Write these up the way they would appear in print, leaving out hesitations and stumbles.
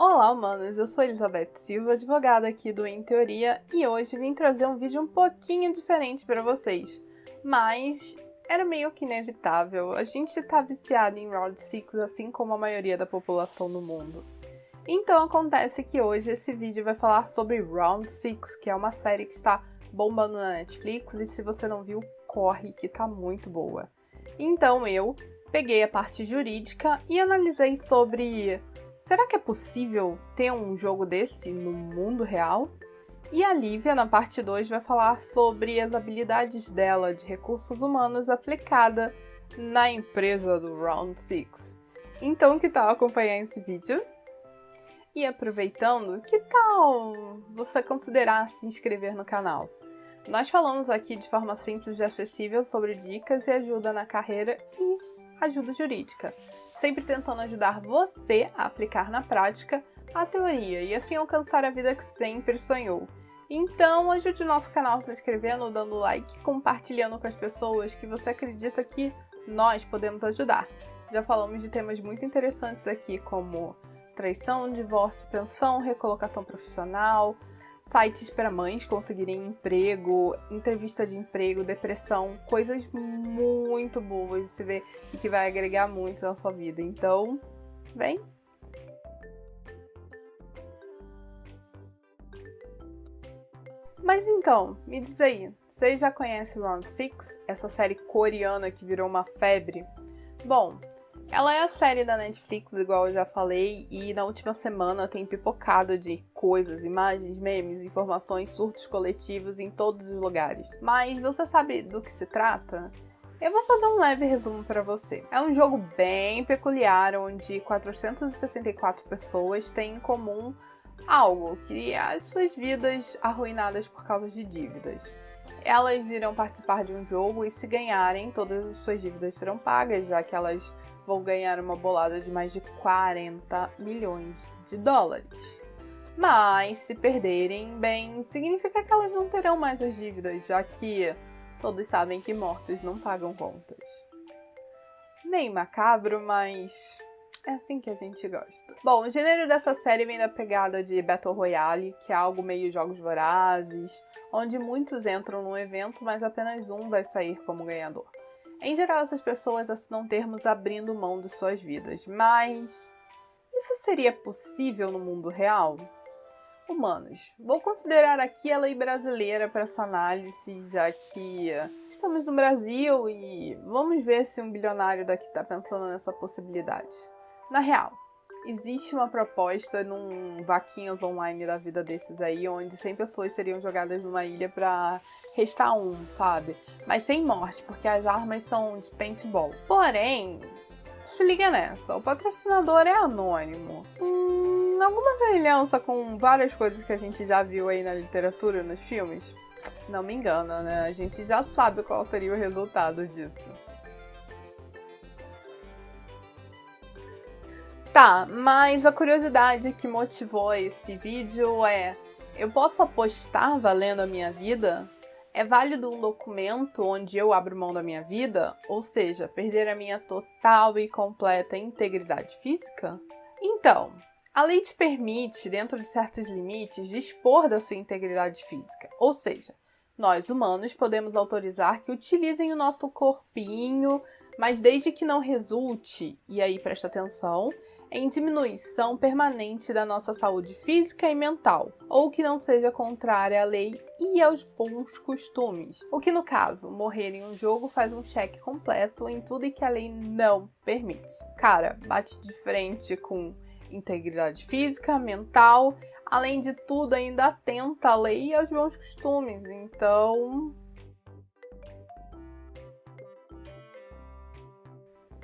Olá, humanos! Eu sou Elizabeth Silva, advogada aqui do Em Teoria, e hoje vim trazer um vídeo um pouquinho diferente para vocês. Mas era meio que inevitável, a gente tá viciado em Round 6 assim como a maioria da população do mundo. Então acontece que hoje esse vídeo vai falar sobre Round 6, que é uma série que está bombando na Netflix, e se você não viu, corre, que tá muito boa. Então eu peguei a parte jurídica e analisei sobre: será que é possível ter um jogo desse no mundo real? E a Lívia, na parte 2, vai falar sobre as habilidades dela de recursos humanos aplicada na empresa do Round 6. Então, que tal acompanhar esse vídeo? E aproveitando, que tal você considerar se inscrever no canal? Nós falamos aqui de forma simples e acessível sobre dicas e ajuda na carreira e ajuda jurídica, sempre tentando ajudar você a aplicar na prática a teoria e assim alcançar a vida que sempre sonhou. Então ajude o nosso canal se inscrevendo, dando like, compartilhando com as pessoas que você acredita que nós podemos ajudar. Já falamos de temas muito interessantes aqui, como traição, divórcio, pensão, recolocação profissional, sites para mães conseguirem emprego, entrevista de emprego, depressão, coisas muito boas de se ver e que vai agregar muito na sua vida. Então, vem! Mas então, me diz aí, você já conhece Round 6? Essa série coreana que virou uma febre? Bom, ela é a série da Netflix, igual eu já falei, e na última semana tem pipocado de coisas, imagens, memes, informações, surtos coletivos em todos os lugares. Mas você sabe do que se trata? Eu vou fazer um leve resumo para você. É um jogo bem peculiar, onde 464 pessoas têm em comum algo, que é as suas vidas arruinadas por causa de dívidas. Elas irão participar de um jogo e, se ganharem, todas as suas dívidas serão pagas, já que elas vão ganhar uma bolada de mais de 40 milhões de dólares. Mas, se perderem, bem, significa que elas não terão mais as dívidas, já que todos sabem que mortos não pagam contas. Meio macabro, mas é assim que a gente gosta. Bom, o gênero dessa série vem da pegada de Battle Royale, que é algo meio jogos vorazes, onde muitos entram num evento, mas apenas um vai sair como ganhador. Em geral, essas pessoas assinam termos abrindo mão de suas vidas, mas isso seria possível no mundo real? Humanos, vou considerar aqui a lei brasileira para essa análise, já que estamos no Brasil e vamos ver se um bilionário daqui está pensando nessa possibilidade. Na real, existe uma proposta num vaquinhas online da vida desses aí, onde 100 pessoas seriam jogadas numa ilha pra restar um, sabe? Mas sem morte, porque as armas são de paintball. Porém, se liga nessa, o patrocinador é anônimo. Alguma semelhança com várias coisas que a gente já viu aí na literatura, nos filmes? Não me engana, né? A gente já sabe qual seria o resultado disso. Tá, mas a curiosidade que motivou esse vídeo é: eu posso apostar valendo a minha vida? É válido um documento onde eu abro mão da minha vida? Ou seja, perder a minha total e completa integridade física? Então, a lei te permite, dentro de certos limites, dispor da sua integridade física. Ou seja, nós humanos podemos autorizar que utilizem o nosso corpinho, mas desde que não resulte, e aí presta atenção, em diminuição permanente da nossa saúde física e mental, ou que não seja contrária à lei e aos bons costumes. O que, no caso, morrer em um jogo faz um cheque completo em tudo e que a lei não permite. Cara, bate de frente com integridade física, mental, além de tudo ainda atenta à lei e aos bons costumes. Então,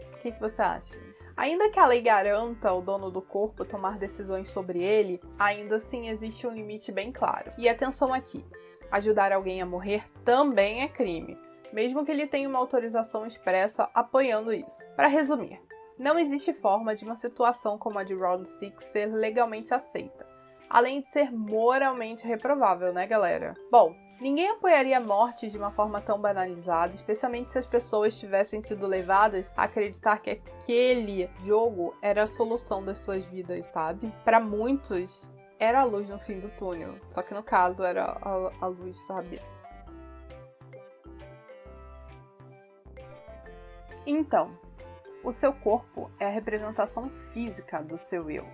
o que você acha? Ainda que a lei garanta ao dono do corpo tomar decisões sobre ele, ainda assim existe um limite bem claro. E atenção aqui, ajudar alguém a morrer também é crime, mesmo que ele tenha uma autorização expressa apoiando isso. Para resumir, não existe forma de uma situação como a de Round 6 ser legalmente aceita. além de ser moralmente reprovável, né, galera? Bom, ninguém apoiaria a morte de uma forma tão banalizada, especialmente se as pessoas tivessem sido levadas a acreditar que aquele jogo era a solução das suas vidas, sabe? Para muitos, era a luz no fim do túnel, só que no caso era a luz, sabe? Então, o seu corpo é a representação física do seu eu.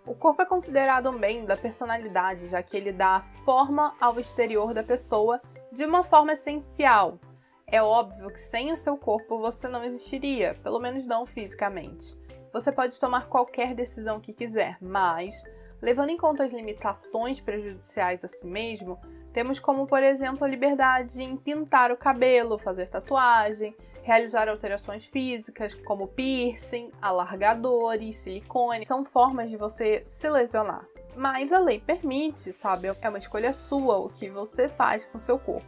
O corpo é considerado um bem da personalidade, já que ele dá forma ao exterior da pessoa de uma forma essencial. É óbvio que sem o seu corpo você não existiria, pelo menos não fisicamente. Você pode tomar qualquer decisão que quiser, mas, levando em conta as limitações prejudiciais a si mesmo, temos como, por exemplo, a liberdade em pintar o cabelo, fazer tatuagem, realizar alterações físicas, como piercing, alargadores, silicone. São formas de você se lesionar. Mas a lei permite, sabe? É uma escolha sua o que você faz com o seu corpo.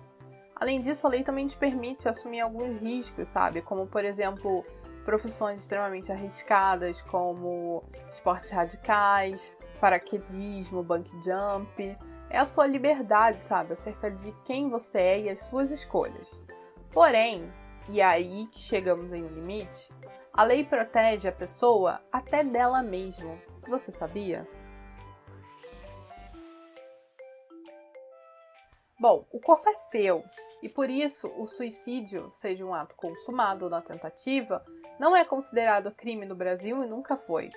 Além disso, a lei também te permite assumir alguns riscos, sabe? Como, por exemplo, profissões extremamente arriscadas, como esportes radicais, paraquedismo, bungee jump. É a sua liberdade, sabe? Acerca de quem você é e as suas escolhas. Porém, e aí que chegamos em um limite, a lei protege a pessoa até dela mesma. Você sabia? Bom, o corpo é seu, e por isso o suicídio, seja um ato consumado ou na tentativa, não é considerado crime no Brasil e nunca foi.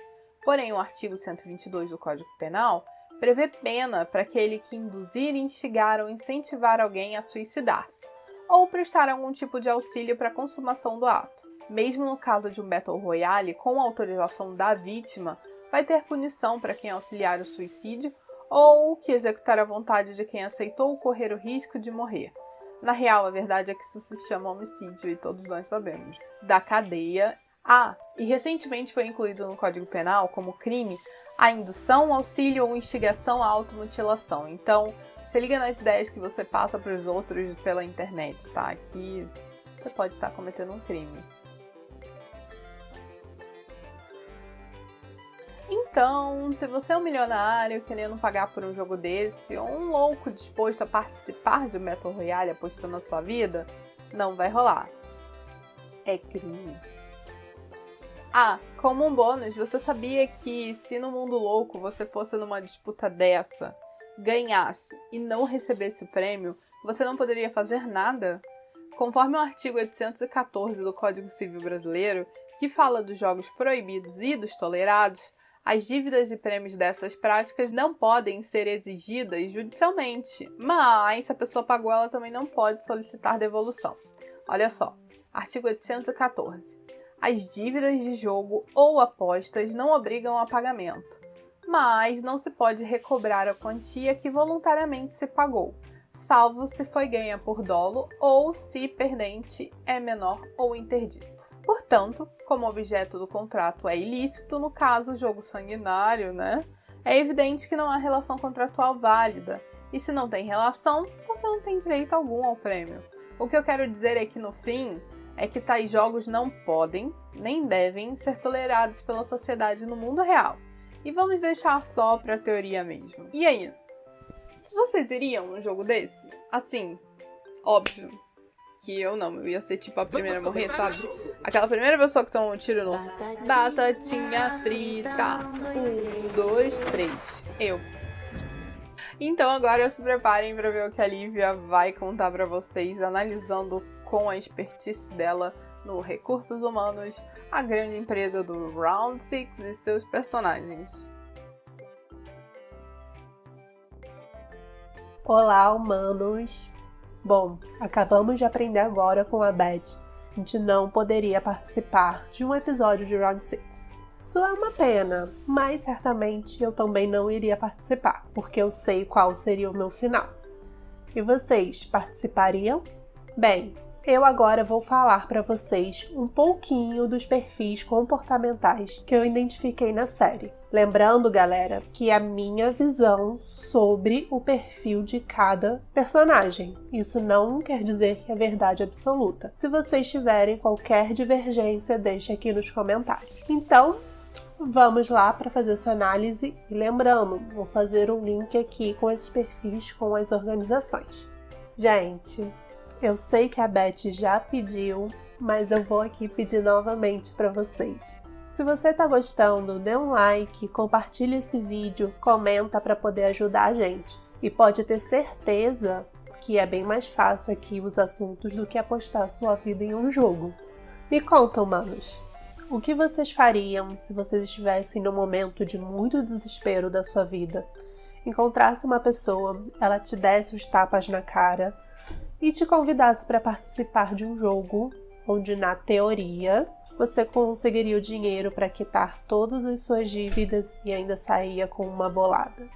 Porém, o artigo 122 do Código Penal prevê pena para aquele que induzir, instigar ou incentivar alguém a suicidar-se, ou prestar algum tipo de auxílio para a consumação do ato. Mesmo no caso de um Battle Royale, com autorização da vítima, vai ter punição para quem auxiliar o suicídio ou que executar a vontade de quem aceitou correr o risco de morrer. Na real, a verdade é que isso se chama homicídio e todos nós sabemos. Da cadeia. E recentemente foi incluído no Código Penal como crime a indução, auxílio ou instigação à automutilação. Então, se liga nas ideias que você passa para os outros pela internet, tá? Aqui você pode estar cometendo um crime. Então, se você é um milionário querendo pagar por um jogo desse, ou um louco disposto a participar de um Battle Royale apostando na sua vida, não vai rolar. É crime. Como um bônus, você sabia que se no mundo louco você fosse numa disputa dessa, ganhasse e não recebesse o prêmio, você não poderia fazer nada? Conforme o artigo 814 do Código Civil Brasileiro, que fala dos jogos proibidos e dos tolerados, as dívidas e prêmios dessas práticas não podem ser exigidas judicialmente, mas se a pessoa pagou, ela também não pode solicitar devolução. Olha só, artigo 814. As dívidas de jogo ou apostas não obrigam a pagamento, mas não se pode recobrar a quantia que voluntariamente se pagou, salvo se foi ganha por dolo ou se perdente é menor ou interdito. Portanto, como o objeto do contrato é ilícito, no caso jogo sanguinário, né? É evidente que não há relação contratual válida, e se não tem relação, você não tem direito algum ao prêmio. O que eu quero dizer é que no fim, é que tais jogos não podem, nem devem ser tolerados pela sociedade no mundo real. E vamos deixar só pra teoria mesmo. E aí? Vocês iriam num jogo desse? Assim, óbvio que eu não. Eu ia ser tipo a primeira a morrer, sabe? Aquela primeira pessoa que toma um tiro no... Batatinha frita. 1, 2, 3. Eu. Então agora se preparem pra ver o que a Lívia vai contar pra vocês, analisando com a expertise dela no Recursos Humanos, a grande empresa do Round 6 e seus personagens. Olá, humanos! Bom, acabamos de aprender agora com a Beth. A gente não poderia participar de um episódio de Round 6. Isso é uma pena, mas certamente eu também não iria participar, porque eu sei qual seria o meu final. E vocês participariam? Bem, eu agora vou falar para vocês um pouquinho dos perfis comportamentais que eu identifiquei na série. Lembrando, galera, que é a minha visão sobre o perfil de cada personagem. Isso não quer dizer que é verdade absoluta. Se vocês tiverem qualquer divergência, deixe aqui nos comentários. Então, vamos lá para fazer essa análise e lembrando, vou fazer um link aqui com esses perfis com as organizações. Gente, eu sei que a Beth já pediu, mas eu vou aqui pedir novamente para vocês. Se você está gostando, dê um like, compartilhe esse vídeo, comenta para poder ajudar a gente. E pode ter certeza que é bem mais fácil aqui os assuntos do que apostar sua vida em um jogo. Me contam, manos, o que vocês fariam se vocês estivessem num momento de muito desespero da sua vida? Encontrasse uma pessoa, ela te desse os tapas na cara e te convidasse para participar de um jogo onde, na teoria, você conseguiria o dinheiro para quitar todas as suas dívidas e ainda saía com uma bolada.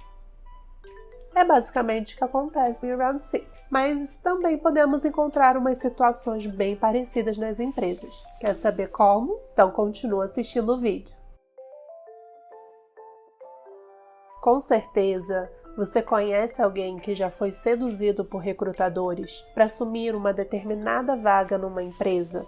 É basicamente o que acontece em Round 6. Mas também podemos encontrar umas situações bem parecidas nas empresas. Quer saber como? Então continua assistindo o vídeo. Com certeza, você conhece alguém que já foi seduzido por recrutadores para assumir uma determinada vaga numa empresa?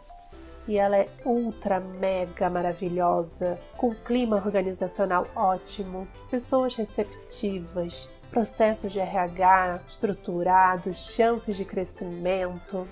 E ela é ultra mega maravilhosa, com clima organizacional ótimo, pessoas receptivas, processos de RH estruturados, chances de crescimento.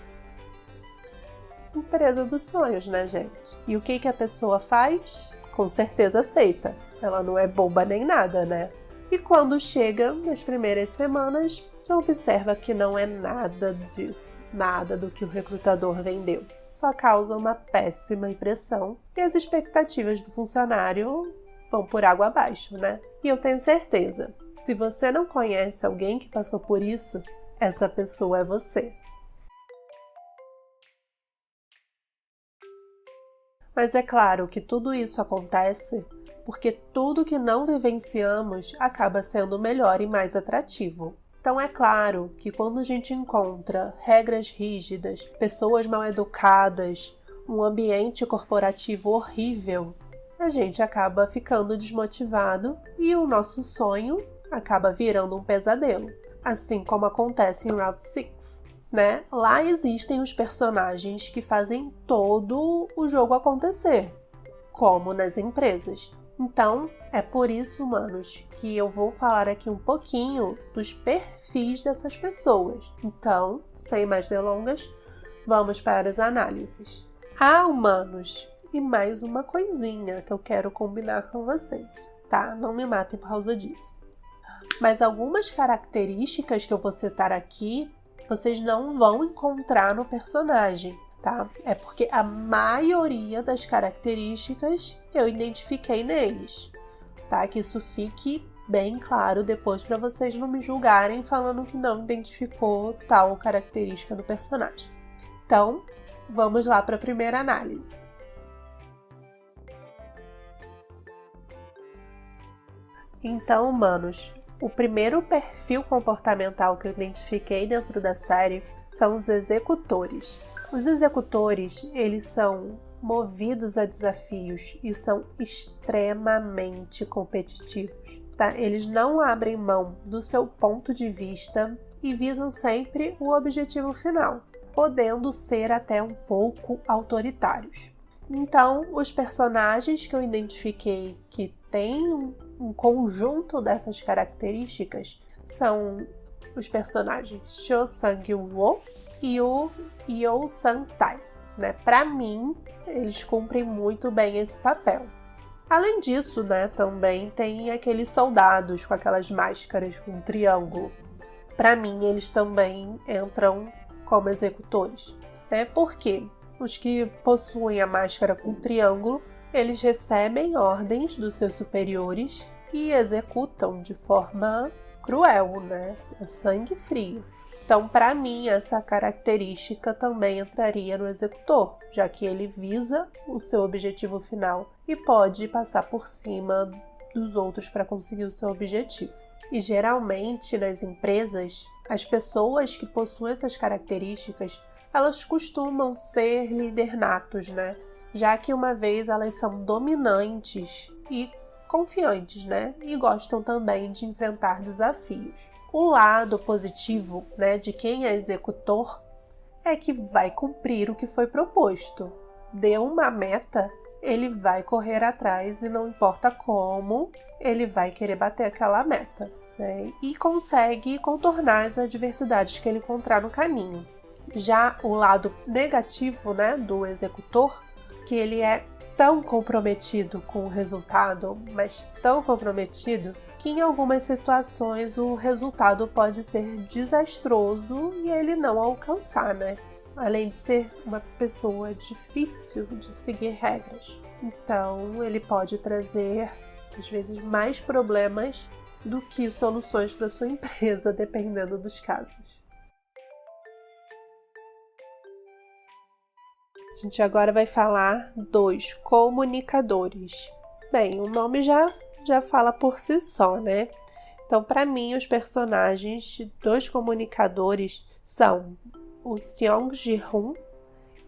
Empresa dos sonhos, né, gente? E o que a pessoa faz? Com certeza aceita. Ela não é boba nem nada, né? E quando chega nas primeiras semanas, já observa que não é nada disso, nada do que o recrutador vendeu. Só causa uma péssima impressão e as expectativas do funcionário vão por água abaixo, né? E eu tenho certeza, se você não conhece alguém que passou por isso, essa pessoa é você. Mas é claro que tudo isso acontece porque tudo que não vivenciamos acaba sendo melhor e mais atrativo. Então é claro que quando a gente encontra regras rígidas, pessoas mal educadas, um ambiente corporativo horrível, a gente acaba ficando desmotivado e o nosso sonho acaba virando um pesadelo. Assim como acontece em Round 6, né? Lá existem os personagens que fazem todo o jogo acontecer, como nas empresas. Então, é por isso, manos, que eu vou falar aqui um pouquinho dos perfis dessas pessoas. Então, sem mais delongas, vamos para as análises. Manos, e mais uma coisinha que eu quero combinar com vocês, tá? Não me matem por causa disso. Mas algumas características que eu vou citar aqui, vocês não vão encontrar no personagem, tá? É porque a maioria das características eu identifiquei neles, tá? Que isso fique bem claro depois para vocês não me julgarem falando que não identificou tal característica do personagem. Então, vamos lá para a primeira análise. Então, manos, o primeiro perfil comportamental que eu identifiquei dentro da série são os executores. Os executores, eles são movidos a desafios e são extremamente competitivos, tá? Eles não abrem mão do seu ponto de vista e visam sempre o objetivo final, podendo ser até um pouco autoritários. Então, os personagens que eu identifiquei que têm um conjunto dessas características são os personagens Cho Sang-woo e o Yeo Sang-tae, né? Para mim, eles cumprem muito bem esse papel. Além disso, né, também tem aqueles soldados com aquelas máscaras com um triângulo. Para mim, eles também entram como executores, né? Porque os que possuem a máscara com triângulo, eles recebem ordens dos seus superiores e executam de forma cruel, né? É sangue frio. Então, para mim, essa característica também entraria no executor, já que ele visa o seu objetivo final e pode passar por cima dos outros para conseguir o seu objetivo. E geralmente, nas empresas, as pessoas que possuem essas características, elas costumam ser líder natos, né? Já que uma vez elas são dominantes e confiantes, né? E gostam também de enfrentar desafios. O lado positivo, né, de quem é executor é que vai cumprir o que foi proposto. Deu uma meta, ele vai correr atrás e não importa como, ele vai querer bater aquela meta, né? E consegue contornar as adversidades que ele encontrar no caminho. Já o lado negativo, né, do executor, que ele é tão comprometido com o resultado, mas tão comprometido, que em algumas situações o resultado pode ser desastroso e ele não alcançar, né? Além de ser uma pessoa difícil de seguir regras. Então, ele pode trazer, às vezes, mais problemas do que soluções para sua empresa, dependendo dos casos. A gente agora vai falar dos comunicadores. Bem, o nome já fala por si só, né? Então, para mim, os personagens dos comunicadores são o Seong Ji-hoon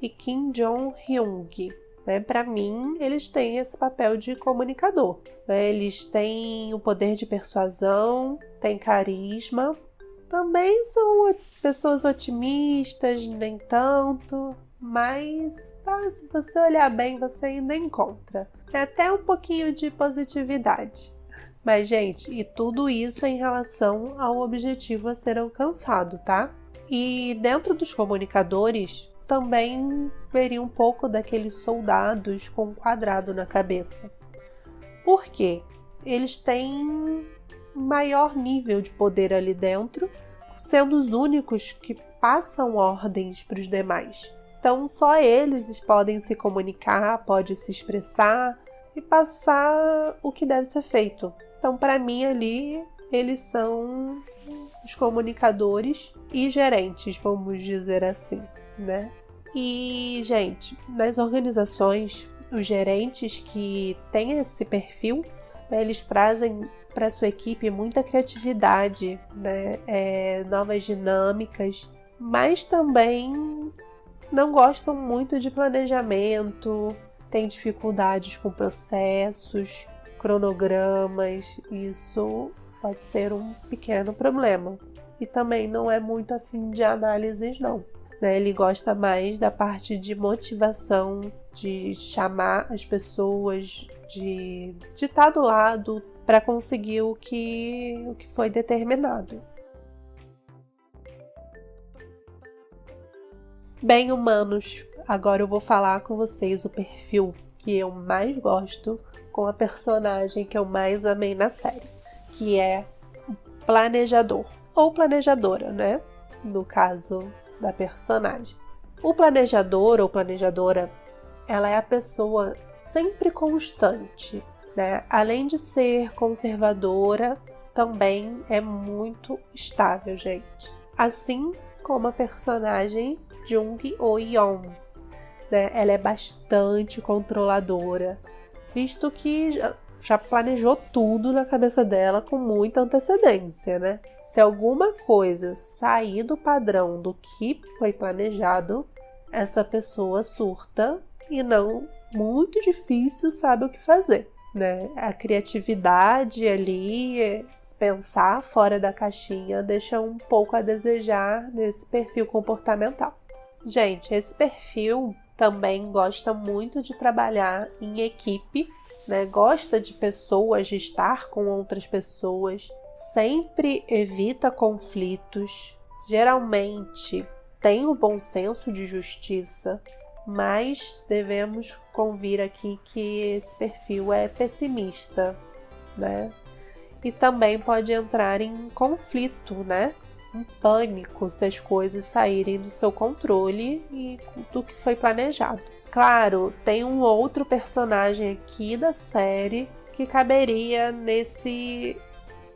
e Kim Jong-hyung. Né? Para mim, eles têm esse papel de comunicador. Né? Eles têm o poder de persuasão, têm carisma. Também são pessoas otimistas, nem tanto. Mas, tá, se você olhar bem, você ainda encontra. É até um pouquinho de positividade. Mas, gente, e tudo isso em relação ao objetivo a ser alcançado, tá? E dentro dos comunicadores, também veria um pouco daqueles soldados com um quadrado na cabeça. Por quê? Eles têm maior nível de poder ali dentro, sendo os únicos que passam ordens para os demais. Então, só eles podem se comunicar, podem se expressar e passar o que deve ser feito. Então, para mim, ali, eles são os comunicadores e gerentes, vamos dizer assim, né? E, gente, nas organizações, os gerentes que têm esse perfil, né, eles trazem para sua equipe muita criatividade, né? Novas dinâmicas, mas também não gostam muito de planejamento, têm dificuldades com processos, cronogramas, isso pode ser um pequeno problema. E também não é muito afim de análises, não. Né? Ele gosta mais da parte de motivação, de chamar as pessoas, de estar do lado para conseguir o que foi determinado. Bem, humanos, agora eu vou falar com vocês o perfil que eu mais gosto com a personagem que eu mais amei na série, que é o planejador, ou planejadora, né? No caso da personagem. O planejador ou planejadora, ela é a pessoa sempre constante, né? Além de ser conservadora, também é muito estável, gente. Assim como a personagem Jung Oh-yeon, né? Ela é bastante controladora, visto que já planejou tudo na cabeça dela com muita antecedência, né? Se alguma coisa sair do padrão do que foi planejado, essa pessoa surta e não, muito difícil, sabe o que fazer, né? A criatividade ali, pensar fora da caixinha, deixa um pouco a desejar nesse perfil comportamental. Gente, esse perfil também gosta muito de trabalhar em equipe, né? Gosta de pessoas, de estar com outras pessoas, sempre evita conflitos, geralmente tem o bom senso de justiça, mas devemos convir aqui que esse perfil é pessimista, né? E também pode entrar em conflito, né? Em pânico se as coisas saírem do seu controle e do que foi planejado. Claro, tem um outro personagem aqui da série que caberia nesse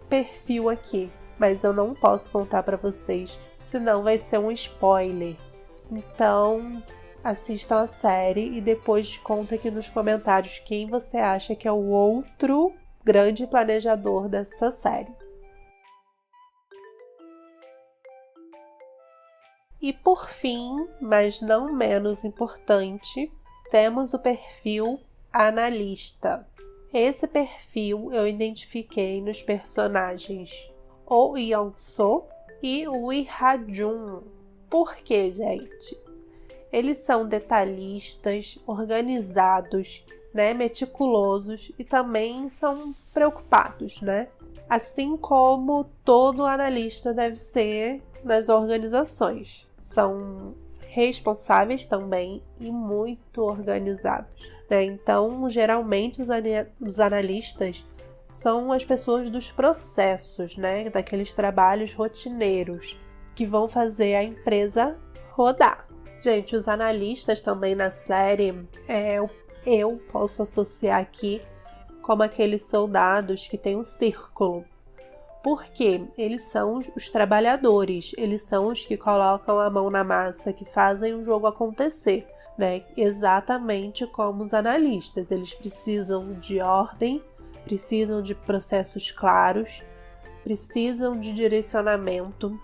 perfil aqui, mas eu não posso contar para vocês, senão vai ser um spoiler. Então, assistam a série e depois conta aqui nos comentários quem você acha que é o outro grande planejador dessa série. E por fim, mas não menos importante, temos o perfil analista. Esse perfil eu identifiquei nos personagens Oh Yeon-soo e o Lee Ha-jun. Por quê, gente? Eles são detalhistas, organizados, né, meticulosos e também são preocupados, né? Assim como todo analista deve ser nas organizações. São responsáveis também e muito organizados, né? Então, geralmente os analistas são as pessoas dos processos, né? Daqueles trabalhos rotineiros que vão fazer a empresa rodar. Gente, os analistas também na série, eu posso associar aqui como aqueles soldados que têm um círculo. Porque eles são os trabalhadores, eles são os que colocam a mão na massa, que fazem o jogo acontecer, né? Exatamente como os analistas. Eles precisam de ordem, precisam de processos claros, precisam de direcionamento,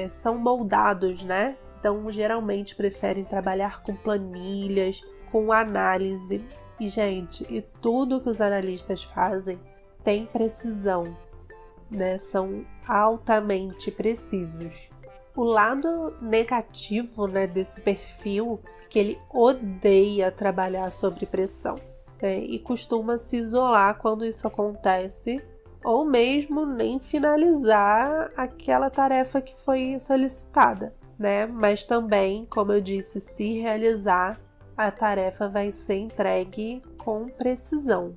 são moldados, né? Então, geralmente preferem trabalhar com planilhas, com análise. E, gente, tudo que os analistas fazem tem precisão, né? São altamente precisos. O lado negativo, né, desse perfil é que ele odeia trabalhar sob pressão, né? E costuma se isolar quando isso acontece, ou mesmo nem finalizar aquela tarefa que foi solicitada, né? Mas também, como eu disse, se realizar, a tarefa vai ser entregue com precisão.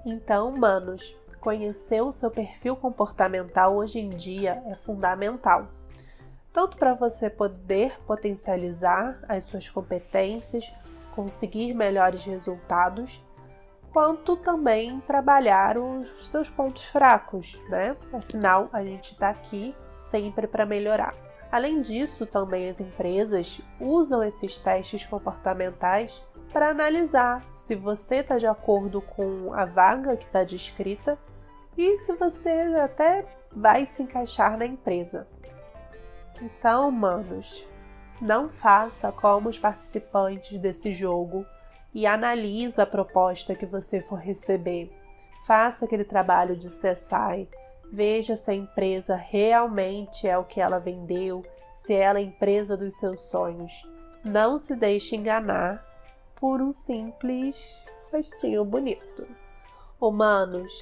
Então, manos, conhecer o seu perfil comportamental hoje em dia é fundamental, tanto para você poder potencializar as suas competências, conseguir melhores resultados, quanto também trabalhar os seus pontos fracos, né? Afinal, a gente está aqui sempre para melhorar. Além disso, também as empresas usam esses testes comportamentais para analisar se você está de acordo com a vaga que está descrita e se você até vai se encaixar na empresa. Então, manos, não faça como os participantes desse jogo e analise a proposta que você for receber. Faça aquele trabalho de CSI. Veja se a empresa realmente é o que ela vendeu, se ela é a empresa dos seus sonhos. Não se deixe enganar por um simples rostinho bonito. Humanos,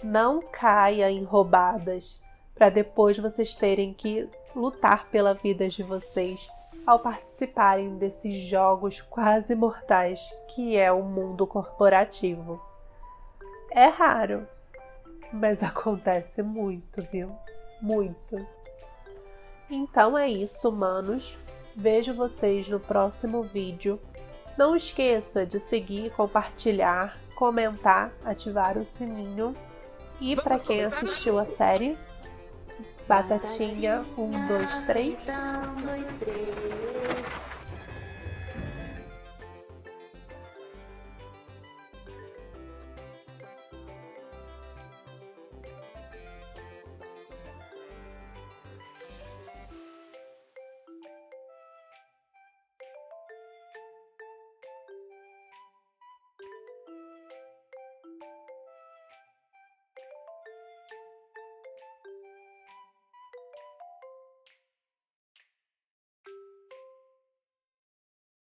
não caia em roubadas para depois vocês terem que lutar pela vida de vocês ao participarem desses jogos quase mortais que é o mundo corporativo. É raro, mas acontece muito, viu? Muito. Então é isso, manos. Vejo vocês no próximo vídeo. Não esqueça de seguir, compartilhar, comentar, ativar o sininho. E para quem assistiu a série, batatinha 1, 2, 3.